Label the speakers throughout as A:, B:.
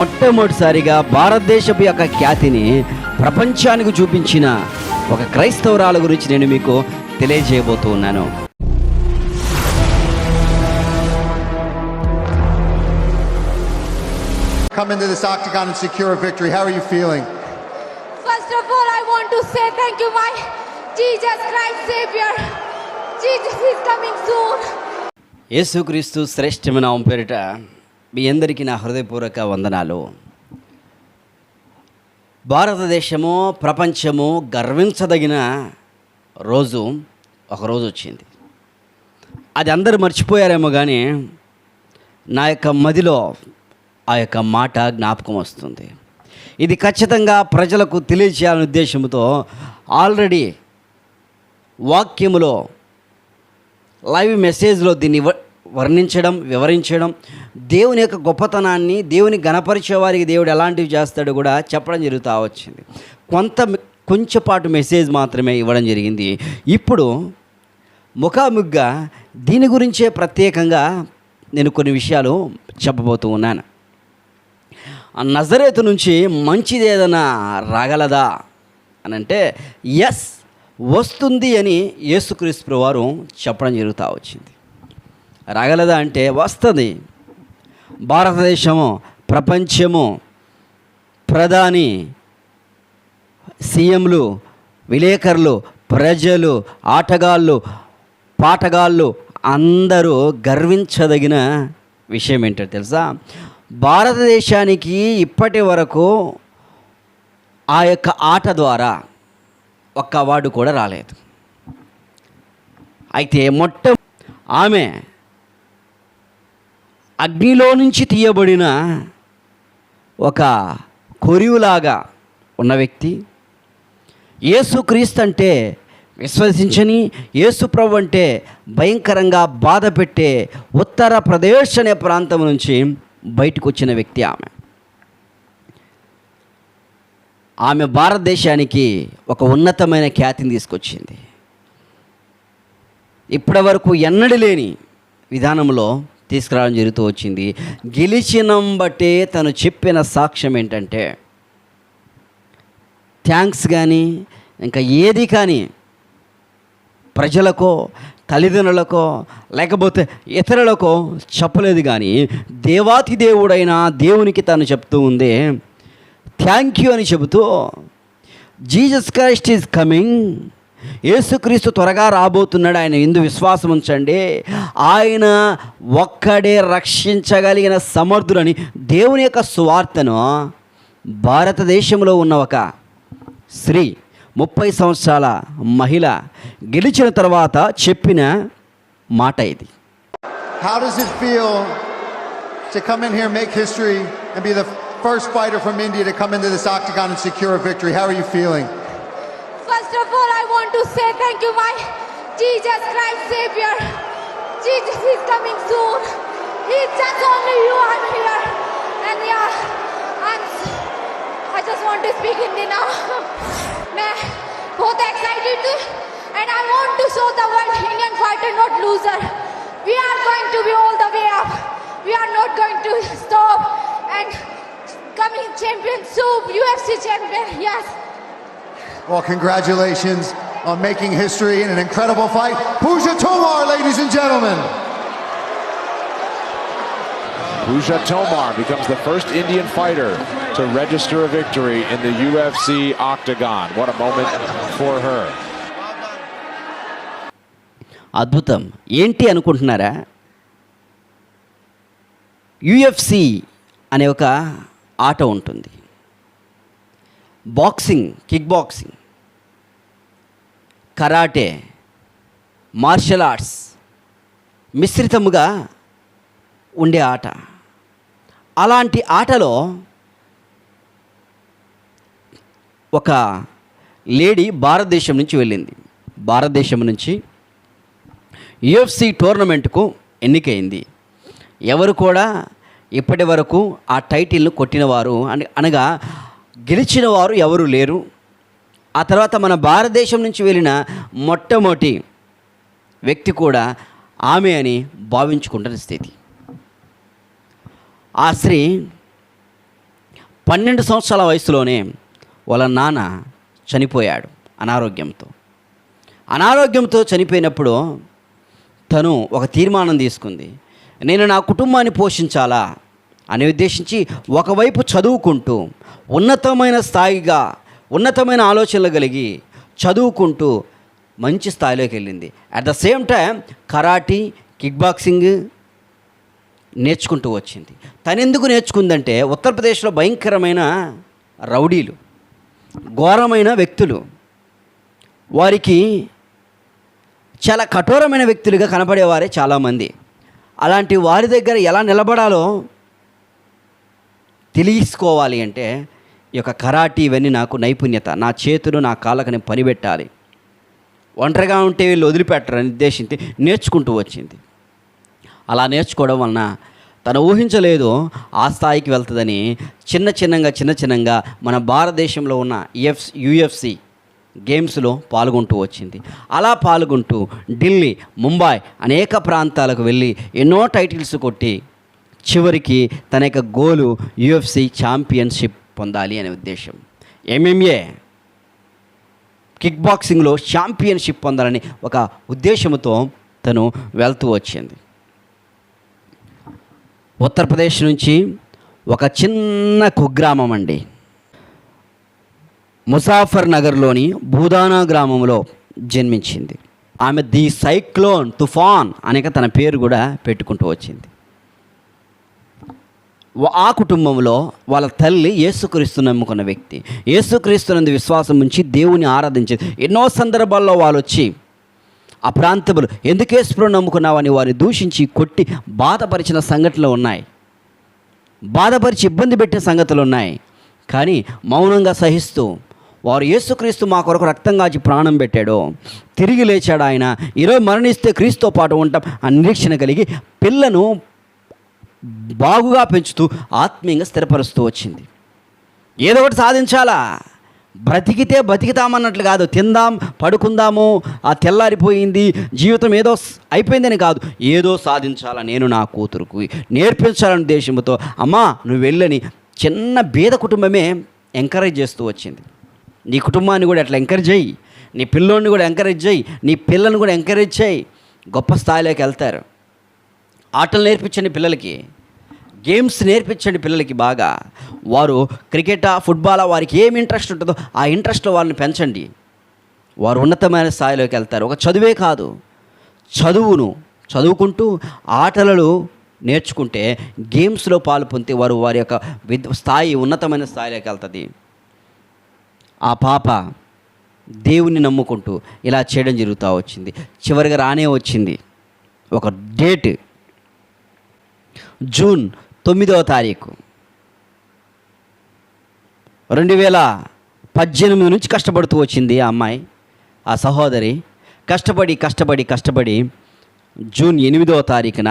A: మొట్టమొదటిసారిగా భారతదేశపు యొక్క ఖ్యాతిని ప్రపంచానికి చూపించిన ఒక క్రైస్తవురాల గురించి నేను మీకు తెలియజేయబోతూ ఉన్నాను.
B: Come into this octagon and secure a victory. How are you feeling?
C: First of all, I want to say thank you, my Jesus Christ Savior. Jesus is coming soon.
A: యేసుక్రీస్తు శ్రేష్టమైన నామం పేరిట మీ అందరికీ నా హృదయపూర్వక వందనాలు. భారతదేశము ప్రపంచము గర్వించదగిన రోజు ఒకరోజు వచ్చింది. అది అందరూ మర్చిపోయారేమో కానీ నా యొక్క మదిలో ఆ యొక్క మాట జ్ఞాపకం వస్తుంది. ఇది ఖచ్చితంగా ప్రజలకు తెలియజేయాలనే ఉద్దేశంతో ఆల్రెడీ వాక్యములో లైవ్ మెసేజ్లో దీన్ని వర్ణించడం, వివరించడం, దేవుని యొక్క గొప్పతనాన్ని, దేవుని గణపరిచే వారికి దేవుడు ఎలాంటివి చేస్తాడో కూడా చెప్పడం జరుగుతూ వచ్చింది. కొంచెంపాటు మెసేజ్ మాత్రమే ఇవ్వడం జరిగింది. ఇప్పుడు ముఖాముఖిగా దీని గురించే ప్రత్యేకంగా నేను కొన్ని విషయాలు చెప్పబోతూ ఉన్నాను. నజరేతు నుంచి మంచిది ఏదైనా రాగలదా అని అంటే ఎస్, వస్తుంది అని యేసుక్రీస్తు వారు చెప్పడం జరుగుతూ వచ్చింది. రాగలదా అంటే వస్తుంది. భారతదేశము, ప్రపంచము, ప్రధాని, సీఎంలు, విలేకరులు, ప్రజలు, ఆటగాళ్ళు, పాటగాళ్ళు అందరూ గర్వించదగిన విషయం ఏంటో తెలుసా? భారతదేశానికి ఇప్పటి వరకు ఆ యొక్క ఆట ద్వారా ఒక్క అవార్డు కూడా రాలేదు. అయితే ఆమె అగ్నిలో నుంచి తీయబడిన ఒక కొరివులాగా ఉన్న వ్యక్తి. యేసుక్రీస్తు అంటే విశ్వసించని, యేసుప్రభు అంటే భయంకరంగా బాధ పెట్టే ఉత్తరప్రదేశ్ అనే ప్రాంతం నుంచి బయటకు వచ్చిన వ్యక్తి ఆమె భారతదేశానికి ఒక ఉన్నతమైన ఖ్యాతిని తీసుకొచ్చింది. ఇప్పటి వరకు ఎన్నడూ లేని విధానంలో తీసుకురావడం జరుగుతూ వచ్చింది. గెలిచినం బట్టే తను చెప్పిన సాక్ష్యం ఏంటంటే థ్యాంక్స్ కానీ ఇంకా ఏది కానీ ప్రజలకో, తల్లిదండ్రులకో, లేకపోతే ఇతరులకో చెప్పలేదు. కానీ దేవాతి దేవుడైన దేవునికి తను చెప్తూ ఉంది థ్యాంక్ యూ అని చెబుతూ, జీసస్ క్రైస్ట్ ఈజ్ కమింగ్, యేసుక్రీస్తు త్వరగా రాబోతున్నాడు, ఆయన యందు విశ్వాసం ఉంచండి, ఆయన ఒక్కడే రక్షించగలిగిన సమర్థుడని దేవుని యొక్క సువార్తను భారతదేశంలో ఉన్న ఒక స్త్రీ, 30 సంవత్సరాల మహిళ గెలిచిన తర్వాత చెప్పిన మాట ఇది.
B: How does it feel to come in here, make history, and be the first fighter from India to come into this octagon and secure a victory? How are you feeling?
C: First of all, I want to say thank you, my Jesus Christ Savior. Jesus is coming soon. It's just only you I'm here. And I just want to speak Hindi now. मैं बहुत excited and I want to show the world Indian fighter not loser. We are going to be all the way up. We are not going to stop and coming champion soon, UFC champion. Yes.
B: Well, congratulations on making history in an incredible fight. Pooja Tomar, ladies and gentlemen.
D: Pooja Tomar becomes the first Indian fighter to register a victory in the UFC octagon. What a moment for her.
A: అద్భుతం. ఏంటి అనుకుంటున్నారా? UFC అనే ఒక ఆట ఉంటుంది. Boxing, kick boxing, karate, martial arts మిశ్రితముగా ఉండే ఆట. అలాంటి ఆటలో ఒక లేడీ భారతదేశం నుంచి వెళ్ళింది. భారతదేశం నుంచి యుఎఫ్సి టోర్నమెంట్కు ఎన్నికైంది. ఎవరు కూడా ఇప్పటి వరకు ఆ టైటిల్ను కొట్టినవారు అనగా గెలిచిన వారు ఎవరు లేరు. ఆ తర్వాత మన భారతదేశం నుంచి వెళ్ళిన మొట్టమొదటి వ్యక్తి కూడా ఆమె అని భావించుకుంటున్న స్థితి. ఆ స్త్రీ 12 సంవత్సరాల వయసులోనే వాళ్ళ నాన్న చనిపోయాడు అనారోగ్యంతో చనిపోయినప్పుడు తను ఒక తీర్మానం తీసుకుంది. నేను నా కుటుంబాన్ని పోషించాలా అని ఉద్దేశించి ఒకవైపు చదువుకుంటూ ఉన్నతమైన ఆలోచనలు కలిగి చదువుకుంటూ మంచి స్థాయిలోకి వెళ్ళింది. At the same time karate, kick boxing నేర్చుకుంటూ వచ్చింది. తను ఎందుకు నేర్చుకుందంటే ఉత్తరప్రదేశ్లో భయంకరమైన రౌడీలు, ఘోరమైన వ్యక్తులు, వారికి చాలా కఠోరమైన వ్యక్తులుగా కనపడేవారే చాలామంది. అలాంటి వారి దగ్గర ఎలా నిలబడాలో తెలుసుకోవాలి అంటే ఈ యొక్క కరాటీ ఇవన్నీ నాకు నైపుణ్యత, నా చేతులు నా కాళ్ళకు నేను పనిపెట్టాలి, ఒంటరిగా ఉంటే వీళ్ళు వదిలిపెట్టరని ఉద్దేశించి నేర్చుకుంటూ వచ్చింది. అలా నేర్చుకోవడం వలన తను ఊహించలేదు ఆ స్థాయికి వెళ్తుందని చిన్నగా మన భారతదేశంలో ఉన్న UFC గేమ్స్లో పాల్గొంటూ వచ్చింది. అలా పాల్గొంటూ ఢిల్లీ, ముంబై అనేక ప్రాంతాలకు వెళ్ళి ఎన్నో టైటిల్స్ కొట్టి చివరికి తన యొక్క గోలు UFC ఛాంపియన్షిప్ పొందాలి అనే ఉద్దేశం. MMA కిక్ బాక్సింగ్లో ఛాంపియన్షిప్ పొందాలని ఒక ఉద్దేశంతో తను వెళ్తూ వచ్చింది. ఉత్తరప్రదేశ్ నుంచి ఒక చిన్న కుగ్రామం అండి, ముజాఫర్ నగర్లోని భూదానా గ్రామంలో జన్మించింది. ఆమె ది సైక్లోన్ తుఫాన్ అనేక తన పేరు కూడా పెట్టుకుంటూ వచ్చింది. ఆ కుటుంబంలో వాళ్ళ తల్లి యేసుక్రీస్తును నమ్ముకున్న వ్యక్తి. యేసుక్రీస్తునందు విశ్వాసం ఉంచి దేవుని ఆరాధించేది. ఎన్నో సందర్భాల్లో వాళ్ళు వచ్చి ఆ ప్రాంతములు ఎందుకు యేసుప్రభువును నమ్ముకున్నావని వారిని దూషించి కొట్టి బాధపరిచిన సంఘటనలు ఉన్నాయి, బాధపరిచి ఇబ్బంది పెట్టే సంగతులు ఉన్నాయి. కానీ మౌనంగా సహిస్తూ వారు యేసుక్రీస్తు మా కొరకు రక్తం కాచి ప్రాణం పెట్టాడు, తిరిగి లేచాడు ఆయన, ఈరోజు మరణిస్తే క్రీస్తుతో పాటు ఉంటాం ఆ నిరీక్షణ కలిగి పిల్లను బాగుగా పెంచుతూ ఆత్మీయంగా స్థిరపరుస్తూ వచ్చింది. ఏదో ఒకటి సాధించాలా, బ్రతికితే బతికితామన్నట్లు కాదు, తిందాం పడుకుందాము ఆ తెల్లారిపోయింది జీవితం ఏదో అయిపోయిందని కాదు, ఏదో సాధించాలా, నేను నా కూతురుకు నేర్పించాలనే ఉద్దేశంతో అమ్మా నువ్వు వెళ్ళని చిన్న బీద కుటుంబమే ఎంకరేజ్ చేస్తూ వచ్చింది. నీ కుటుంబాన్ని కూడా అట్లా ఎంకరేజ్ చేయి, నీ పిల్లోడిని కూడా ఎంకరేజ్ చేయి, నీ పిల్లల్ని కూడా ఎంకరేజ్ చేయి, గొప్ప స్థాయిలోకి వెళ్తారు. ఆటలు నేర్పించండి పిల్లలకి, గేమ్స్ నేర్పించండి పిల్లలకి బాగా. వారు క్రికెటా ఫుట్బాలా వారికి ఏమి ఇంట్రెస్ట్ ఉంటుందో ఆ ఇంట్రెస్ట్లో వాళ్ళని పెంచండి, వారు ఉన్నతమైన స్థాయిలోకి వెళ్తారు. ఒక చదువే కాదు, చదువుకుంటూ ఆటలలో నేర్చుకుంటే గేమ్స్లో పాలు పొందితే వారి యొక్క స్థాయి ఉన్నతమైన స్థాయిలోకి వెళ్తుంది. ఆ పాప దేవుని నమ్ముకుంటూ ఇలా చేయడం జరుగుతూ వచ్చింది. చివరిగా రానే వచ్చింది ఒక డేట్, జూన్ 9వ తారీఖు 2018 నుంచి కష్టపడుతూ వచ్చింది ఆ అమ్మాయి, ఆ సహోదరి. కష్టపడి జూన్ 8వ తారీఖున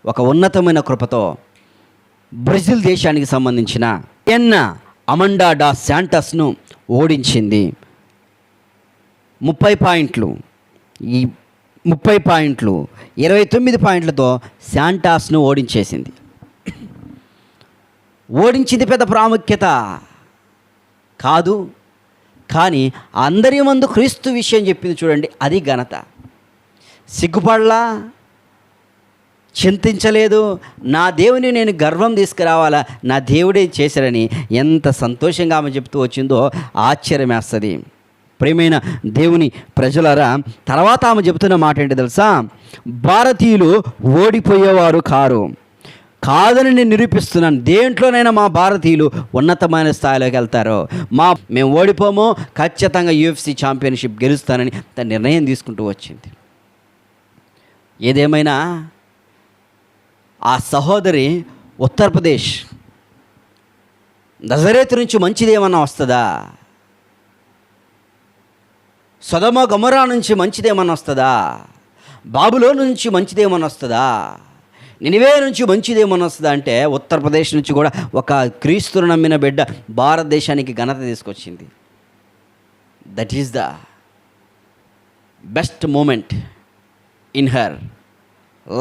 A: ఒక ఉన్నతమైన కృపతో బ్రెజిల్ దేశానికి సంబంధించిన అమండా డా శాంటస్ను ఓడించింది. 30 పాయింట్లు, ఈ 30 పాయింట్లు 29 పాయింట్లతో శాంటాస్ను ఓడించేసింది. ఓడించింది పెద్ద ప్రాముఖ్యత కాదు, కానీ అందరి ముందు క్రీస్తు విషయం చెప్పింది చూడండి, అది ఘనత. సిగ్గుపడలా, చింతించలేదు, నా దేవుని నేను గర్వం తీసుకురావాలా, నా దేవుడే చేశాడని ఎంత సంతోషంగా ఆమె చెప్తూ వచ్చిందో ఆశ్చర్యం వేస్తుంది. ప్రియమైన దేవుని ప్రజలరా, తర్వాత ఆమె చెబుతున్న మాట ఏంటి తెలుసా? భారతీయులు ఓడిపోయేవారు కాదని నేను నిరూపిస్తున్నాను. దేంట్లోనైనా మా భారతీయులు ఉన్నతమైన స్థాయిలోకి వెళ్తారు, మేము ఓడిపోమో, ఖచ్చితంగా UFC ఛాంపియన్షిప్ గెలుస్తానని తన నిర్ణయం తీసుకుంటూ వచ్చింది. ఏదేమైనా ఆ సహోదరి ఉత్తరప్రదేశ్ నజరేతు నుంచి మంచిదేమన్నా వస్తుందా? సొదొమ గొమొర్రా నుంచి మంచిదేమన్నా వస్తుందా? బాబులోను నుంచి మంచిదేమన్నా వస్తుందా? నినివే నుంచి మంచిదేమన్నా వస్తుందా? అంటే ఉత్తరప్రదేశ్ నుంచి కూడా ఒక క్రీస్తును నమ్మిన బిడ్డ భారతదేశానికి ఘనత తీసుకొచ్చింది. That is the best moment in her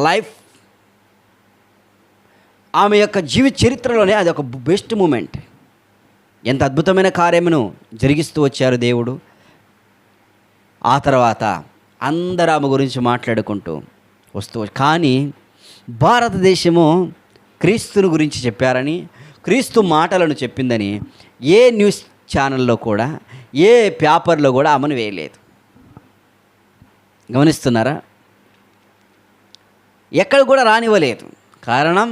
A: life. ఆమె యొక్క జీవిత చరిత్రలోనే అది ఒక బెస్ట్ మూమెంట్. ఎంత అద్భుతమైన కార్యమును జరిగిస్తూ వచ్చారు దేవుడు. ఆ తర్వాత అందరూ ఆమె గురించి మాట్లాడుకుంటూ కానీ భారతదేశము క్రీస్తుని గురించి చెప్పారని, క్రీస్తు మాటలను చెప్పిందని ఏ న్యూస్ ఛానల్లో కూడా, ఏ పేపర్లో కూడా ఆమెను వేయలేదు. గమనిస్తున్నారా? ఎక్కడ కూడా రానివ్వలేదు. కారణం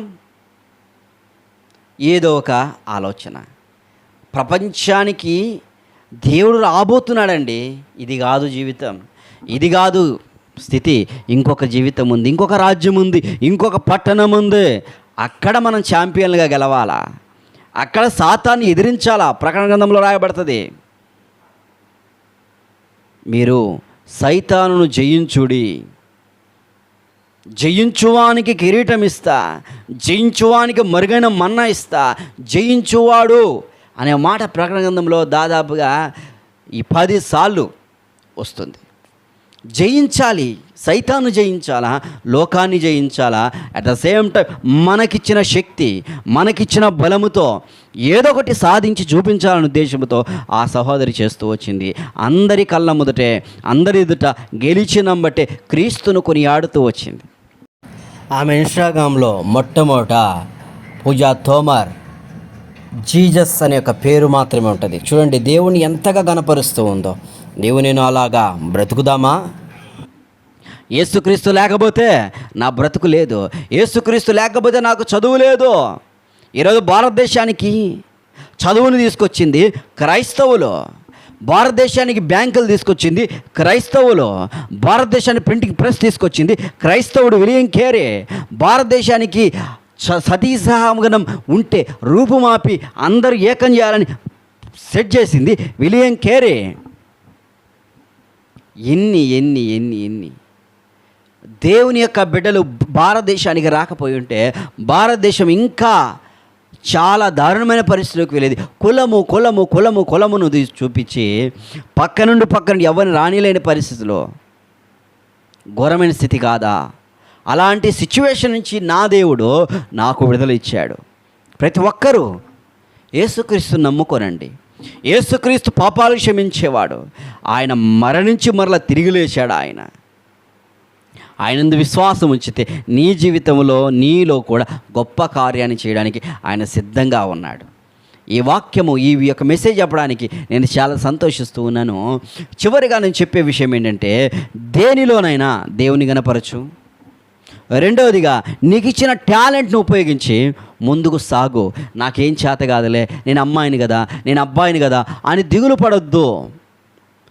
A: ఏదో ఒక ఆలోచన. ప్రపంచానికి దేవుడు రాబోతున్నాడండి. ఇది కాదు జీవితం, ఇది కాదు స్థితి, ఇంకొక జీవితం ఉంది, ఇంకొక రాజ్యం ఉంది, ఇంకొక పట్టణం ఉంది. అక్కడ మనం ఛాంపియన్లుగా గెలవాలా, అక్కడ సాతాన్ని ఎదిరించాలా. ప్రకటన గ్రంథంలో రాయబడుతుంది, మీరు సైతానును జయించుడి, జయించువానికి కిరీటం ఇస్తా, జయించువానికి మరుగైన మన్నా ఇస్తా, జయించువాడు అనే మాట ప్రకటన గ్రంథంలో దాదాపుగా ఈ 10 సార్లు వస్తుంది. జయించాలి, సైతాను జయించాలా, లోకాన్ని జయించాలా, అట్ ద సేమ్ టైం మనకిచ్చిన శక్తి, మనకిచ్చిన బలముతో ఏదో ఒకటి సాధించి చూపించాలనే ఉద్దేశంతో ఆ సహోదరి చేస్తూ వచ్చింది. అందరి కళ్ళ ముందటే, అందరి ఎదుట గెలిచినంబట్టే క్రీస్తును కొనియాడుతూ వచ్చింది. ఆమె ఇన్స్టాగ్రామ్లో మొట్టమొదట పూజా తోమర్ జీజస్ అనే ఒక పేరు మాత్రమే ఉంటుంది. చూడండి దేవుని ఎంతగా గణపరుస్తూ ఉందో. నీవు నేను అలాగా బ్రతుకుదామా? యేసుక్రీస్తు లేకపోతే నా బ్రతుకు లేదు, యేసుక్రీస్తు లేకపోతే నాకు చదువు లేదు. ఈరోజు భారతదేశానికి చదువుని తీసుకొచ్చింది క్రైస్తవులు, భారతదేశానికి బ్యాంకులు తీసుకొచ్చింది క్రైస్తవులు, భారతదేశానికి ప్రింటింగ్ ప్రెస్ తీసుకొచ్చింది క్రైస్తవుడు విలియం కేరీ, భారతదేశానికి సతీ సహగమనం ఉంటే రూపుమాపి అందరూ ఏకం చేయాలని సెట్ చేసింది విలియం కేరీ. ఎన్ని దేవుని యొక్క బిడ్డలు భారతదేశానికి రాకపోయి ఉంటే భారతదేశం ఇంకా చాలా దారుణమైన పరిస్థితిలోకి వెళ్ళేది. కులమును చూపించి పక్క నుండి ఎవరిని రానిలేని పరిస్థితిలో ఘోరమైన స్థితి కాదా? అలాంటి సిచ్యువేషన్ నుంచి నా దేవుడు నాకు విడుదల ఇచ్చాడు. ప్రతి ఒక్కరూ యేసుక్రీస్తుని నమ్ముకోనండి. యేసుక్రీస్తు పాపాలు క్షమించేవాడు. ఆయన మరణించి మరలా తిరిగి లేచాడు. ఆయనందు విశ్వాసం ఉంచితే నీ జీవితంలో, నీలో కూడా గొప్ప కార్యాన్ని చేయడానికి ఆయన సిద్ధంగా ఉన్నాడు. ఈ వాక్యము, ఈ యొక్క మెసేజ్ చెప్పడానికి నేను చాలా సంతోషిస్తూ ఉన్నాను. చివరిగా నేను చెప్పే విషయం ఏంటంటే, దేనిలోనైనా దేవుని గణపరచు. రెండవదిగా, నీకు ఇచ్చిన టాలెంట్ను ఉపయోగించి ముందుకు సాగు. నాకేం చేత కాదులే, నేను అమ్మాయిని కదా, నేను అబ్బాయిని కదా అని దిగులు పడొద్దు.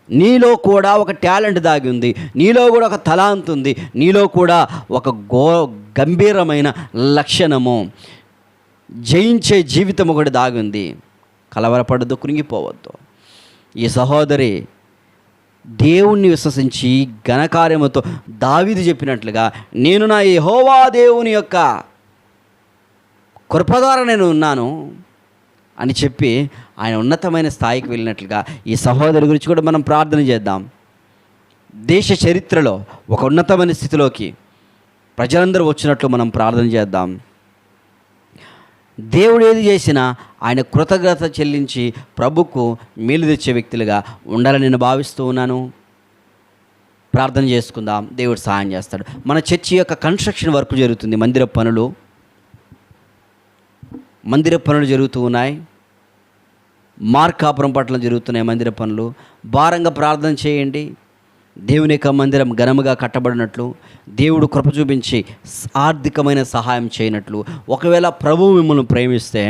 A: నీలో కూడా ఒక టాలెంట్ దాగి ఉంది, నీలో కూడా ఒక తలాంత్ ఉంది, నీలో కూడా ఒక గంభీరమైన లక్షణము, జయించే జీవితం ఒకటి దాగి ఉంది. కలవరపడద్దు, కృంగిపోవద్దు. ఈ సహోదరి దేవుణ్ణి విశ్వసించి ఘనకార్యముతో దావీదు చెప్పినట్లుగా, నేను నా యెహోవా దేవుని యొక్క కృప ద్వారా నేను ఉన్నాను అని చెప్పి ఆయన ఉన్నతమైన స్థాయికి వెళ్ళినట్లుగా ఈ సహోదరి గురించి కూడా మనం ప్రార్థన చేద్దాం. దేశ చరిత్రలో ఒక ఉన్నతమైన స్థితిలోకి ప్రజలందరూ వచ్చినట్లు మనం ప్రార్థన చేద్దాం. దేవుడు ఏది చేసినా ఆయన కృతజ్ఞత చెల్లించి ప్రభుకు మేలు తెచ్చే వ్యక్తులుగా ఉండాలని నేను భావిస్తూ ఉన్నాను. ప్రార్థన చేసుకుందాం, దేవుడు సహాయం చేస్తాడు. మన చర్చి యొక్క కన్స్ట్రక్షన్ వర్క్ జరుగుతుంది, మందిర పనులు జరుగుతూ ఉన్నాయి. మార్కాపురం పట్ల జరుగుతున్నాయి మందిర పనులు. భారంగా ప్రార్థన చేయండి. దేవుని యొక్క మందిరం ఘనముగా కట్టబడినట్లు, దేవుడు కృప చూపించి ఆర్థికమైన సహాయం చేయనట్లు, ఒకవేళ ప్రభువు మిమ్మల్ని ప్రేమిస్తే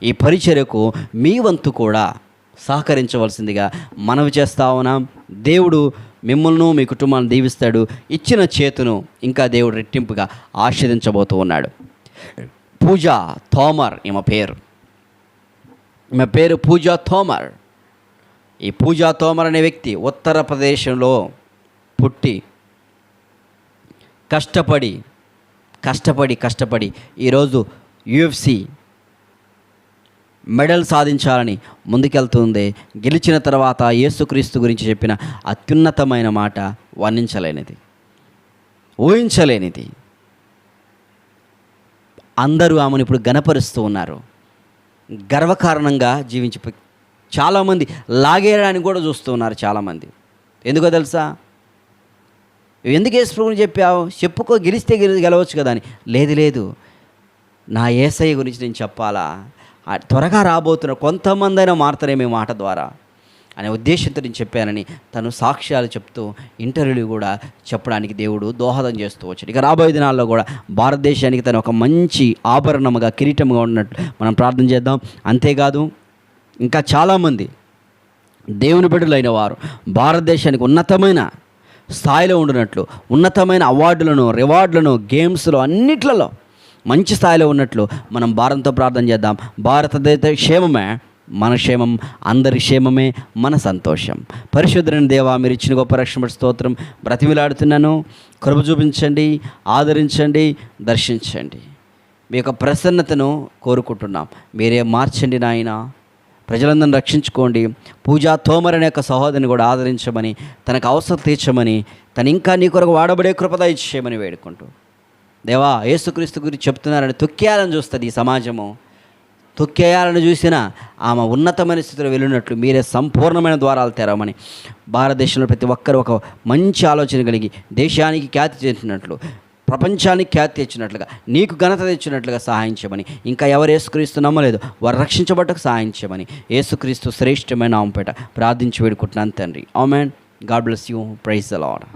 A: ఈ పరిచర్యకు మీ వంతు కూడా సహకరించవలసిందిగా మనవి చేస్తా ఉన్నాం. దేవుడు మిమ్మల్ని, మీ కుటుంబాన్ని దీవిస్తాడు. ఇచ్చిన చేతును ఇంకా దేవుడు రెట్టింపుగా ఆశీర్వదించబోతూ ఉన్నాడు. పూజా తోమర్ ఈమె పేరు పూజా తోమర్. ఈ పూజా తోమర్ అనే వ్యక్తి ఉత్తరప్రదేశ్లో పుట్టి కష్టపడి ఈరోజు UFC మెడల్ సాధించాలని ముందుకెళ్తుంది. గెలిచిన తర్వాత యేసుక్రీస్తు గురించి చెప్పిన అత్యున్నతమైన మాట వర్ణించలేనిది, ఊహించలేనిది. అందరూ ఆమెను ఇప్పుడు గణపరుస్తూ ఉన్నారు. గర్వకారణంగా చాలామంది లాగేయడానికి కూడా చూస్తున్నారు చాలామంది. ఎందుకో తెలుసా? ఎందుకు యేసు ప్రభువుని చెప్పావు? చెప్పుకో, గెలిస్తే గెలవచ్చు కదా అని. లేదు, నా యేసయ్య గురించి నేను చెప్పాలా, త్వరగా రాబోతున్న కొంతమంది అయినా మారుతారేమో ఈ మాట ద్వారా అనే ఉద్దేశంతో నేను చెప్పానని తను సాక్ష్యాలు చెప్తూ ఇంటర్వ్యూలు కూడా చెప్పడానికి దేవుడు దోహదం చేస్తూ వచ్చాడు. ఇక రాబోయే దినాల్లో కూడా భారతదేశానికి తను ఒక మంచి ఆభరణముగా, కిరీటముగా ఉన్నట్లు మనం ప్రార్థన చేద్దాం. అంతేకాదు ఇంకా చాలామంది దేవుని బిడ్డలైన వారు భారతదేశానికి ఉన్నతమైన స్థాయిలో ఉండినట్లు, ఉన్నతమైన అవార్డులను, రివార్డులను, గేమ్స్లో అన్నిట్లలో మంచి స్థాయిలో ఉన్నట్లు మనం భారతంతో ప్రార్థన చేద్దాం. భారతదేశ క్షేమమే మన క్షేమం, అందరి క్షేమమే మన సంతోషం. పరిశుద్ధుని దేవా, మీరు ఇచ్చిన గొప్ప రక్షణ స్తోత్రం బ్రతిమిలాడుతున్నాను. కృప చూపించండి, ఆదరించండి, దర్శించండి. మీ యొక్క ప్రసన్నతను కోరుకుంటున్నాం. మీరే మార్చండి నాయన. ప్రజలందరిని రక్షించుకోండి. పూజా తోమర్ అనే యొక్క సహోదరిని కూడా ఆదరించమని, తనకు అవసరం తీర్చమని, తను ఇంకా నీ కొరకు వాడబడే కృపద ఇచ్చేయమని వేడుకుంటూ, దేవా యేసుక్రీస్తు గురించి చెప్తున్నారని తొక్కేయాలని చూస్తుంది ఈ సమాజము. తొక్కేయాలని చూసినా ఆమె ఉన్నతమైన స్థితిలో వెళ్ళినట్లు మీరే సంపూర్ణమైన ద్వారాలు తెరవమని, భారతదేశంలో ప్రతి ఒక్కరు ఒక మంచి ఆలోచన కలిగి దేశానికి ఖ్యాతి చేసినట్లు, ప్రపంచానికి ఖ్యాతి తెచ్చినట్లుగా, నీకు ఘనత తెచ్చినట్లుగా సహాయం చేయమని, ఇంకా ఎవరు యేసుక్రీస్తు నమ్మలేదు వారు రక్షించబట్టకు సహాయం చేయమని యేసుక్రీస్తు శ్రేష్టమైన నామముపేట ప్రార్థించి వేడుకుంటున్నాను తండ్రి. Amen. God bless you. Praise the lord.